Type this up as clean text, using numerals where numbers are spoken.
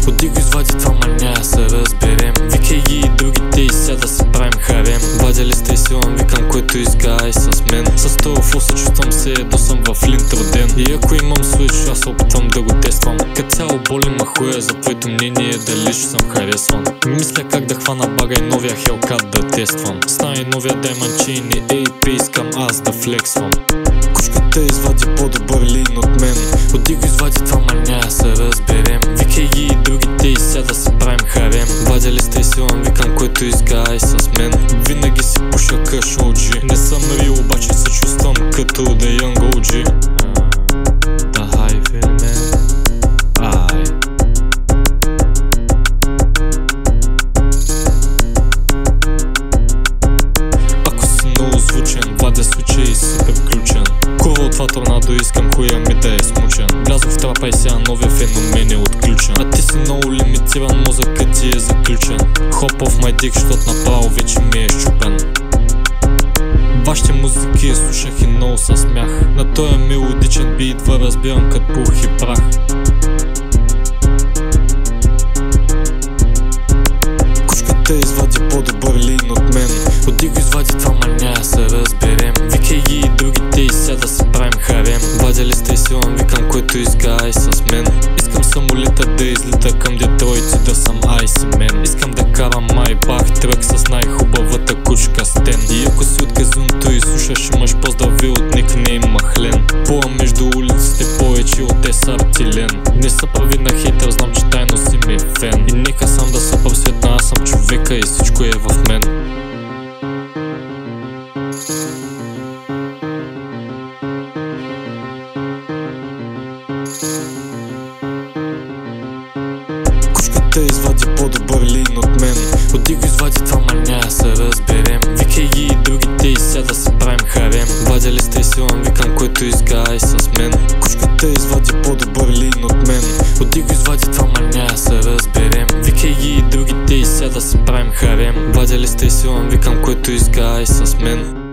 Оди го извади това, ма няма се разберем. Викай ги и другите и ся да си правим харем. Вадя ли сте силам, викам който иска, ай с мен. С това фул се чувствам се едно съм в линт роден. И ако имам switch, аз опитвам да го тествам. Като цяло боли ма хуя за твоето мнение дали ще съм харесван. Мисля как да хвана бага и новия Hellcat да тествам. Стана и новия Diamond Chain и AP искам аз да флексвам. Кучката извади по-добър лин от мен. Оди го извади това, ма няма се разберем. Викай ги и другите и ся да си правим харем. Вадя ли сте силам, викам който иска, ай с мен. Винаги си пуша къш OG. Не съм рил, обаче се чувствам като The Young OG. The Highfield man. Ай. Ако си много звучен, вадя свича и си приключен. Курва от това торнадо, искам хуя ми да е смучен. Влязох в трапа и сега новия феномен е отключен. А ти си много лимитиран, мозъкът ти е заключен. Hop off my dick, щот направо вече ми е щупен. Вашите музики слушах и много се смях. На този мелодичен бит идва разбирам като пух и прах. Кучката извади по-добър лин от мен. Оди го извади това, ма няма се разберем. Викай ги и другите и ся да си правим харем. Вадя ли сте силам, викам който иска, ай с мен. Искам самолета да излита към Детройт и да съм айси мен. Искам да карам Майбах трък с най-хубавата кучка Стен. И ако си от газонто и слушаш, имаш поздрави от никнейм Махлен. Пола между улиците повече от Артилен. Не са прави на хейтър, знам че тайно си ми фен. И нека сам да се просветна, аз съм човека и всичко е в мен. Кучката извади по-добър лин от мен. Оди го извади това, ма няма се разберем. Викай ги и другите и ся да си правим харем. Вадя ли сте силам, викам който иска, ай с мен. Кучката извади по-добър лин от мен. Оди го извади това, ма няма се разберем. Викай ги и другите и ся да си правим харем. Вадя ли сте силам, викам който иска, ай с мен.